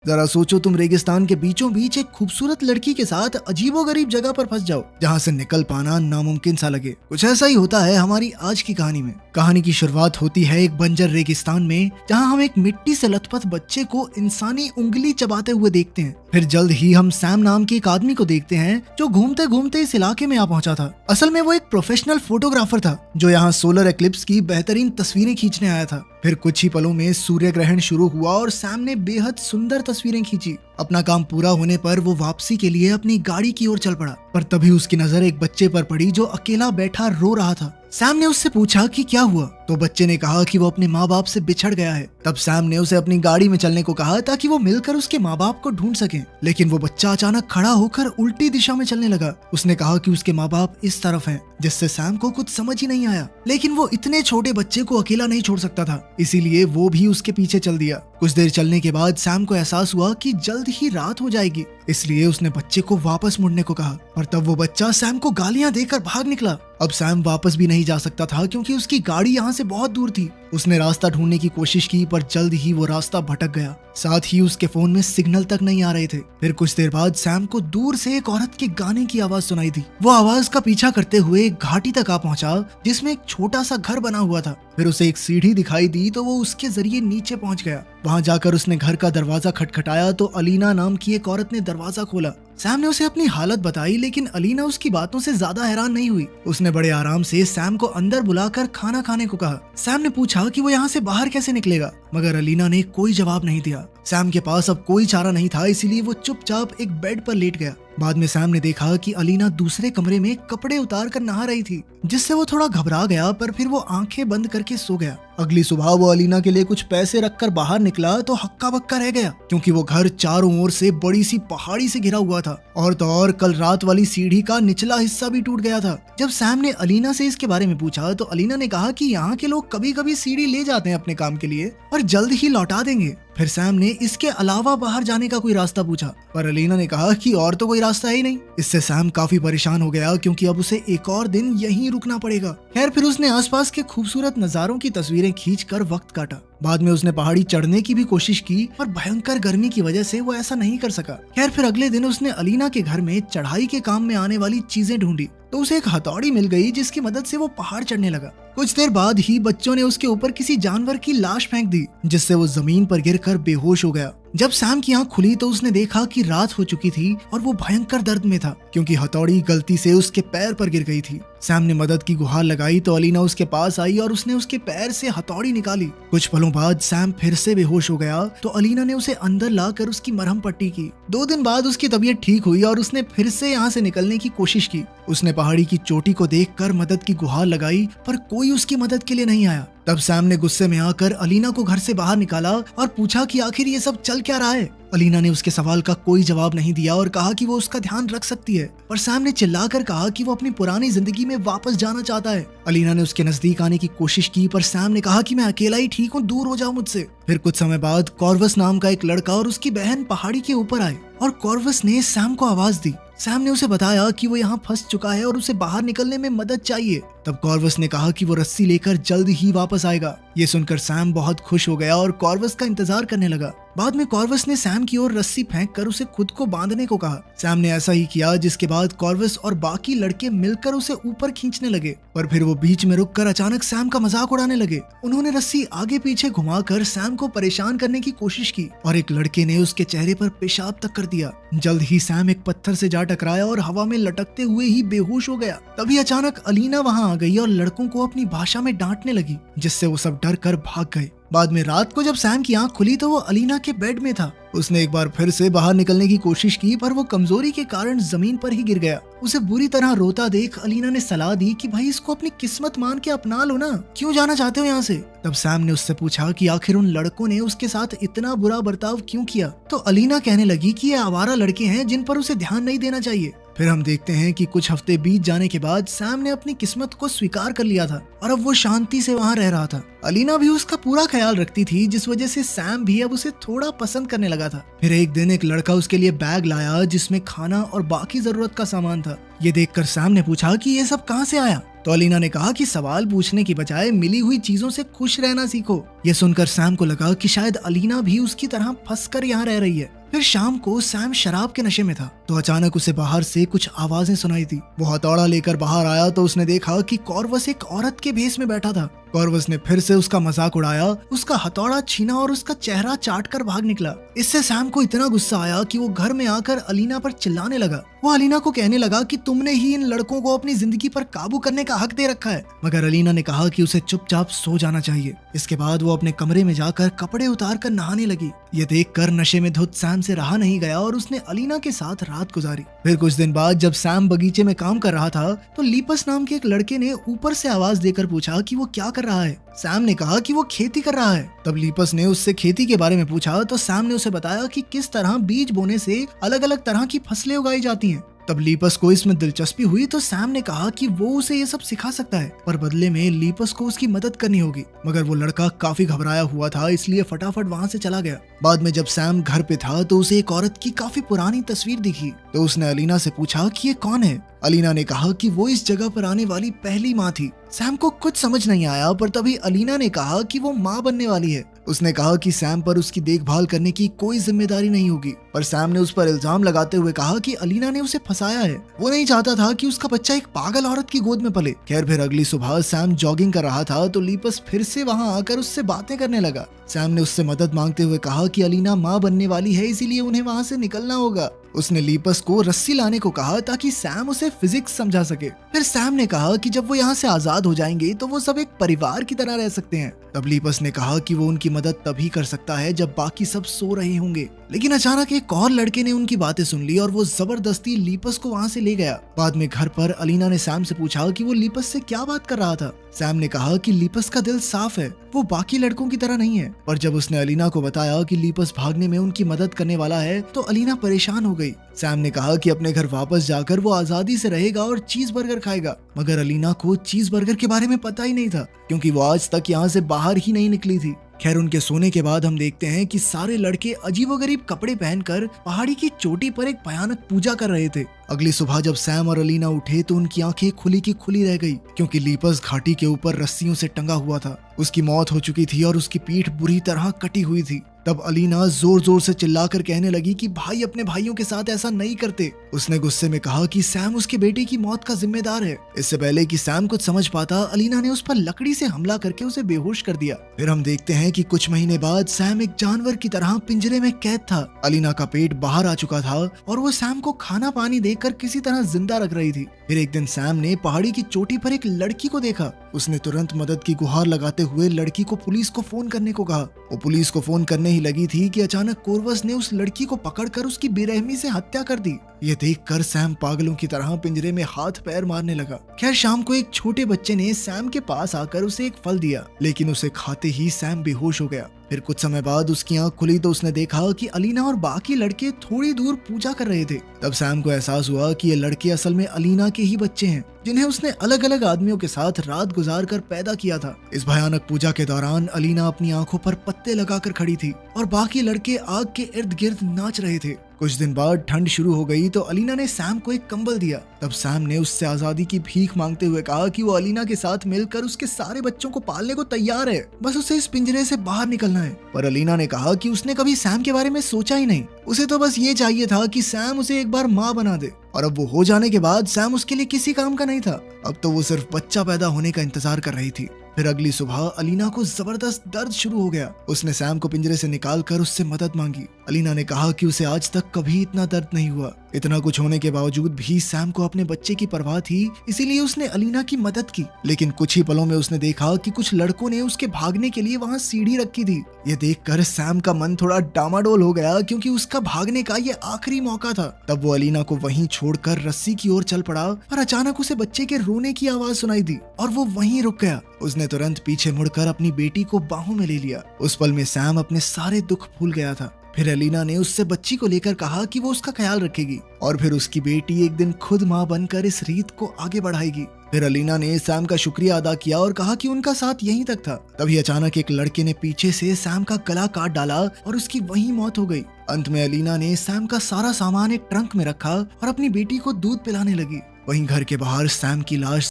जरा सोचो तुम रेगिस्तान के बीचों बीच एक खूबसूरत लड़की के साथ अजीबोगरीब जगह पर फंस जाओ जहाँ से निकल पाना नामुमकिन सा लगे। कुछ ऐसा ही होता है हमारी आज की कहानी में। कहानी की शुरुआत होती है एक बंजर रेगिस्तान में, जहाँ हम एक मिट्टी से लथपथ बच्चे को इंसानी उंगली चबाते हुए देखते हैं। फिर जल्द ही हम सैम नाम के एक आदमी को देखते हैं जो घूमते घूमते इस इलाके में आ पहुंचा था। असल में वो एक प्रोफेशनल फोटोग्राफर था जो यहाँ सोलर एक्लिप्स की बेहतरीन तस्वीरें खींचने आया था। फिर कुछ ही पलों में सूर्य ग्रहण शुरू हुआ और सैम ने बेहद सुंदर तस्वीरें खींची। अपना काम पूरा होने पर वो वापसी के लिए अपनी गाड़ी की ओर चल पड़ा, पर तभी उसकी नजर एक बच्चे पर पड़ी जो अकेला बैठा रो रहा था। सैम ने उससे पूछा कि क्या हुआ, तो बच्चे ने कहा कि वो अपने माँ बाप से बिछड़ गया है। तब सैम ने उसे अपनी गाड़ी में चलने को कहा ताकि वो मिलकर उसके माँ बाप को ढूंढ सके, लेकिन वो बच्चा अचानक खड़ा होकर उल्टी दिशा में चलने लगा। उसने कहा कि उसके माँ बाप इस तरफ हैं, जिससे सैम को कुछ समझ ही नहीं आया, लेकिन वो इतने छोटे बच्चे को अकेला नहीं छोड़ सकता था, इसीलिए वो भी उसके पीछे चल दिया। कुछ देर चलने के बाद सैम को एहसास हुआ कि जल्द ही रात हो जाएगी, इसलिए उसने बच्चे को वापस मुड़ने को कहा, और तब वो बच्चा सैम को गालियां देकर भाग निकला। अब सैम वापस भी नहीं जा सकता था क्योंकि उसकी गाड़ी यहाँ से बहुत दूर थी। उसने रास्ता ढूंढने की कोशिश की, पर जल्द ही वो रास्ता भटक गया। साथ ही उसके फोन में सिग्नल तक नहीं आ रहे थे। फिर कुछ देर बाद सैम को दूर से एक औरत के गाने की आवाज सुनाई दी। वो आवाज का पीछा करते हुए एक घाटी तक आ पहुंचा जिसमें एक छोटा सा घर बना हुआ था। फिर उसे एक सीढ़ी दिखाई दी तो वो उसके जरिए नीचे पहुंच गया। वहां जाकर उसने घर का दरवाजा खटखटाया तो अलीना नाम की एक औरत ने दरवाजा खोला। सैम ने उसे अपनी हालत बताई, लेकिन अलीना उसकी बातों से ज्यादा हैरान नहीं हुई। उसने बड़े आराम से सैम को अंदर बुलाकर खाना खाने को कहा। सैम ने पूछा कि वो यहाँ से बाहर कैसे निकलेगा, मगर अलीना ने कोई जवाब नहीं दिया। सैम के पास अब कोई चारा नहीं था, इसीलिए वो चुपचाप एक बेड पर लेट गया। बाद में सैम ने देखा कि अलीना दूसरे कमरे में कपड़े उतार कर नहा रही थी, जिससे वो थोड़ा घबरा गया, पर फिर वो आंखें बंद करके सो गया। अगली सुबह वो अलीना के लिए कुछ पैसे रखकर बाहर निकला तो हक्का बक्का रह गया, क्योंकि वो घर चारों ओर से बड़ी सी पहाड़ी से घिरा हुआ था, और तो और कल रात वाली सीढ़ी का निचला हिस्सा भी टूट गया था। जब सैम ने अलीना से इसके बारे में पूछा तो अलीना ने कहा कि यहाँ के लोग कभी कभी सीढ़ी ले जाते हैं अपने काम के लिए और जल्द ही लौटा देंगे। फिर सैम ने इसके अलावा बाहर जाने का कोई रास्ता पूछा, पर अलीना ने कहा कि और तो कोई रास्ता ही नहीं। इससे सैम काफी परेशान हो गया, क्योंकि अब उसे एक और दिन यहीं रुकना पड़ेगा। खैर फिर उसने आसपास के खूबसूरत नजारों की तस्वीरें खींचकर वक्त काटा। बाद में उसने पहाड़ी चढ़ने की भी कोशिश की, पर भयंकर गर्मी की वजह से वो ऐसा नहीं कर सका। खैर फिर अगले दिन उसने अलीना के घर में चढ़ाई के काम में आने वाली चीजें ढूंढी, तो उसे एक हथौड़ी मिल गई जिसकी मदद से वो पहाड़ चढ़ने लगा। कुछ देर बाद ही बच्चों ने उसके ऊपर किसी जानवर की लाश फेंक दी, जिससे वो जमीन पर गिरकर बेहोश हो गया। जब सैम की आंख खुली तो उसने देखा कि रात हो चुकी थी और वो भयंकर दर्द में था, क्योंकि हथौड़ी गलती से उसके पैर पर गिर गई थी। सैम ने मदद की गुहार लगाई तो अलीना उसके पास आई और उसने उसके पैर से हथौड़ी निकाली। कुछ पलों बाद सैम फिर से बेहोश हो गया तो अलीना ने उसे अंदर लाकर उसकी मरहम पट्टी की। 2 दिन बाद उसकी तबीयत ठीक हुई और उसने फिर से यहाँ से निकलने की कोशिश की। उसने पहाड़ी की चोटी को देखकर मदद की गुहार लगाई, पर कोई उसकी मदद के लिए नहीं आया। तब सैम ने गुस्से में आकर अलीना को घर से बाहर निकाला और पूछा कि आखिर ये सब चल क्या रहा है। अलीना ने उसके सवाल का कोई जवाब नहीं दिया और कहा कि वो उसका ध्यान रख सकती है, पर सैम ने चिल्लाकर कहा कि वो अपनी पुरानी जिंदगी में वापस जाना चाहता है। अलीना ने उसके नजदीक आने की कोशिश की, पर सैम ने कहा कि मैं अकेला ही ठीक हूँ, दूर हो जाओ मुझसे। फिर कुछ समय बाद कॉर्वस नाम का एक लड़का और उसकी बहन पहाड़ी के ऊपर आए और कॉर्वस ने सैम को आवाज दी। सैम ने उसे बताया कि वो यहाँ फंस चुका है और उसे बाहर निकलने में मदद चाहिए। तब कॉर्वस ने कहा कि वो रस्सी लेकर जल्द ही वापस आएगा। ये सुनकर सैम बहुत खुश हो गया और कॉर्वस का इंतजार करने लगा। बाद में कॉर्वस ने सैम की ओर रस्सी फेंक कर उसे खुद को बांधने को कहा। सैम ने ऐसा ही किया, जिसके बाद कॉर्वस और बाकी लड़के मिलकर उसे ऊपर खींचने लगे, पर फिर वो बीच में रुककर अचानक सैम का मजाक उड़ाने लगे। उन्होंने रस्सी आगे पीछे घुमाकर सैम को परेशान करने की कोशिश की और एक लड़के ने उसके चेहरे पर पेशाब तक कर दिया। जल्द ही सैम एक पत्थर से जा टकराया और हवा में लटकते हुए ही बेहोश हो गया। तभी अचानक अलीना वहां आ गई और लड़कों को अपनी भाषा में डांटने लगी, जिससे वो सब डर कर भाग गए। बाद में रात को जब सैम की आंख खुली तो वो अलीना के बेड में था। उसने एक बार फिर से बाहर निकलने की कोशिश की, पर वो कमजोरी के कारण जमीन पर ही गिर गया। उसे बुरी तरह रोता देख अलीना ने सलाह दी कि भाई इसको अपनी किस्मत मान के अपना लो ना, क्यों जाना चाहते हो यहाँ से। तब सैम ने उससे पूछा कि आखिर उन लड़कों ने उसके साथ इतना बुरा बर्ताव क्यों किया, तो अलीना कहने लगी कि ये आवारा लड़के हैं जिन पर उसे ध्यान नहीं देना चाहिए। फिर हम देखते हैं कि कुछ हफ्ते बीत जाने के बाद सैम ने अपनी किस्मत को स्वीकार कर लिया था और अब वो शांति से वहाँ रह रहा था। अलीना भी उसका पूरा ख्याल रखती थी, जिस वजह से सैम भी अब उसे थोड़ा पसंद करने लगा था। फिर एक दिन एक लड़का उसके लिए बैग लाया जिसमें खाना और बाकी जरूरत का सामान था। ये देखकर सैम ने पूछा कि ये सब कहाँ से आया। तो अलीना ने कहा कि सवाल पूछने की बजाय मिली हुई चीजों से खुश रहना सीखो। यह सुनकर सैम को लगा कि शायद अलीना भी उसकी तरह फंसकर यहाँ रह रही है। फिर शाम को सैम शराब के नशे में था तो अचानक उसे बाहर से कुछ आवाजें सुनाई थी। वो हथौड़ा लेकर बाहर आया तो उसने देखा कि कॉर्वस एक औरत के भेष में बैठा था। कॉर्वस ने फिर से उसका मजाक उड़ाया, उसका हथौड़ा छीना और उसका चेहरा चाटकर भाग निकला। इससे सैम को इतना गुस्सा आया कि वो घर में आकर अलीना पर चिल्लाने लगा। वो अलीना को कहने लगा कि तुमने ही इन लड़कों को अपनी जिंदगी पर काबू करने का हक दे रखा है। मगर अलीना ने कहा कि उसे चुपचाप सो जाना चाहिए। इसके बाद वो अपने कमरे में जाकर कपड़े उतार कर नहाने लगी। ये देखकर नशे में धुत सैम से रहा नहीं गया और उसने अलीना के साथ रात गुजारी। फिर कुछ दिन बाद जब सैम बगीचे में काम कर रहा था तो लीपस नाम के एक लड़के ने ऊपर से आवाज देकर पूछा कि वो क्या कर रहा है। सैम ने कहा कि वो खेती कर रहा है। तब लीपस ने उससे खेती के बारे में पूछा तो सैम ने उसे बताया कि किस तरह बीज बोने से अलग अलग तरह की फसलें उगाई जाती हैं। तब लीपस को इसमें दिलचस्पी हुई तो सैम ने कहा कि वो उसे ये सब सिखा सकता है, पर बदले में लीपस को उसकी मदद करनी होगी। मगर वो लड़का काफी घबराया हुआ था, इसलिए फटाफट वहाँ से चला गया। बाद में जब सैम घर पे था तो उसे एक औरत की काफी पुरानी तस्वीर दिखी तो उसने अलीना से पूछा कि ये कौन है। अलीना ने कहा कि वो इस जगह पर आने वाली पहली माँ थी। सैम को कुछ समझ नहीं आया, पर तभी अलीना ने कहा कि वो माँ बनने वाली है। उसने कहा कि सैम पर उसकी देखभाल करने की कोई जिम्मेदारी नहीं होगी, पर सैम ने उस पर इल्जाम लगाते हुए कहा कि अलीना ने उसे फंसाया है। वो नहीं चाहता था कि उसका बच्चा एक पागल औरत की गोद में पले। खैर फिर अगली सुबह सैम जॉगिंग कर रहा था तो लीपस फिर से वहाँ आकर उससे बातें करने लगा। सैम ने उससे मदद मांगते हुए कहा कि अलीना माँ बनने वाली है, इसीलिए उन्हें वहाँ से निकलना होगा। उसने लीपस को रस्सी लाने को कहा ताकि सैम उसे फिजिक्स समझा सके। फिर सैम ने कहा कि जब वो यहाँ से आजाद हो जाएंगे तो वो सब एक परिवार की तरह रह सकते हैं। तब लीपस ने कहा कि वो उनकी मदद तभी कर सकता है जब बाकी सब सो रहे होंगे। लेकिन अचानक एक और लड़के ने उनकी बातें सुन ली और वो जबरदस्ती लीपस को वहाँ से ले गया। बाद में घर पर अलीना ने सैम से पूछा कि वो लीपस से क्या बात कर रहा था। सैम ने कहा कि लीपस का दिल साफ है, वो बाकी लड़कों की तरह नहीं है। पर जब उसने अलीना को बताया कि लीपस भागने में उनकी मदद करने वाला है तो अलीना परेशान हो गई। सैम ने कहा कि अपने घर वापस जाकर वो आजादी से रहेगा और चीज बर्गर खाएगा। मगर अलीना को चीज बर्गर के बारे में पता ही नहीं था, क्योंकि वो आज तक यहाँ से बाहर ही नहीं निकली थी। खैर उनके सोने के बाद हम देखते हैं कि सारे लड़के अजीबोगरीब कपड़े पहनकर पहाड़ी की चोटी पर एक भयानक पूजा कर रहे थे। अगली सुबह जब सैम और अलीना उठे तो उनकी आंखें खुली की खुली रह गई, क्योंकि लीपस घाटी के ऊपर रस्सियों से टंगा हुआ था। उसकी मौत हो चुकी थी और उसकी पीठ बुरी तरह कटी हुई थी। तब अलीना जोर जोर से चिल्लाकर कहने लगी कि भाई अपने भाइयों के साथ ऐसा नहीं करते। उसने गुस्से में कहा कि सैम उसके बेटे की मौत का जिम्मेदार है। इससे पहले कि सैम कुछ समझ पाता, अलीना ने उस पर लकड़ी से हमला करके उसे बेहोश कर दिया। फिर हम देखते हैं कि कुछ महीने बाद सैम एक जानवर की तरह पिंजरे में कैद था। अलीना का पेट बाहर आ चुका था और वो सैम को खाना पानी देकर किसी तरह जिंदा रख रही थी। फिर एक दिन सैम ने पहाड़ी की चोटी पर एक लड़की को देखा। उसने तुरंत मदद की गुहार लगाते हुए लड़की को पुलिस को फोन करने को कहा। वो पुलिस को फोन करने ही लगी थी कि अचानक कॉर्वस ने उस लड़की को पकड़कर उसकी बेरहमी से हत्या कर दी। ये देखकर सैम पागलों की तरह पिंजरे में हाथ पैर मारने लगा। खैर शाम को एक छोटे बच्चे ने सैम के पास आकर उसे एक फल दिया, लेकिन उसे खाते ही सैम बेहोश हो गया। फिर कुछ समय बाद उसकी आंख खुली तो उसने देखा कि अलीना और बाकी लड़के थोड़ी दूर पूजा कर रहे थे। तब सैम को एहसास हुआ कि ये लड़के असल में अलीना के ही बच्चे हैं, जिन्हें उसने अलग अलग आदमियों के साथ रात गुजार कर पैदा किया था। इस भयानक पूजा के दौरान अलीना अपनी आंखों पर पत्ते लगाकर खड़ी थी और बाकी लड़के आग के इर्द गिर्द नाच रहे थे। कुछ दिन बाद ठंड शुरू हो गई तो अलीना ने सैम को एक कंबल दिया। तब सैम ने उससे आजादी की भीख मांगते हुए कहा कि वो अलीना के साथ मिलकर उसके सारे बच्चों को पालने को तैयार है, बस उसे इस पिंजरे से बाहर निकलना है। पर अलीना ने कहा कि उसने कभी सैम के बारे में सोचा ही नहीं। उसे तो बस ये चाहिए था कि सैम उसे एक बार माँ बना दे, और अब वो हो जाने के बाद सैम उसके लिए किसी काम का नहीं था। अब तो वो सिर्फ बच्चा पैदा होने का इंतजार कर रही थी। फिर अगली सुबह अलीना को जबरदस्त दर्द शुरू हो गया। उसने सैम को पिंजरे से निकालकर उससे मदद मांगी। अलीना ने कहा कि उसे आज तक कभी इतना दर्द नहीं हुआ। इतना कुछ होने के बावजूद भी सैम को अपने बच्चे की परवाह थी, इसीलिए उसने अलीना की मदद की। लेकिन कुछ ही पलों में उसने देखा कि कुछ लड़कों ने उसके भागने के लिए वहाँ सीढ़ी रखी थी। ये देखकर सैम का मन थोड़ा डामाडोल हो गया, क्योंकि उसका भागने का ये आखिरी मौका था। तब वो अलीना को वहीं छोड़कर रस्सी की ओर चल पड़ा, पर अचानक उसे बच्चे के रोने की आवाज सुनाई दी और वो वहीं रुक गया। उसने तुरंत पीछे मुड़कर अपनी बेटी को बाहों में ले लिया। उस पल में सैम अपने सारे दुख भूल गया था। फिर अलीना ने उससे बच्ची को लेकर कहा कि वो उसका ख्याल रखेगी और फिर उसकी बेटी एक दिन खुद माँ बनकर इस रीत को आगे बढ़ाएगी। फिर अलीना ने सैम का शुक्रिया अदा किया और कहा कि उनका साथ यहीं तक था। तभी अचानक एक लड़के ने पीछे से सैम का गला काट डाला और उसकी वहीं मौत हो गई। अंत में अलीना ने सैम का सारा सामान एक ट्रंक में रखा और अपनी बेटी को दूध पिलाने लगी। वहीं घर के बाहर सैम की लाश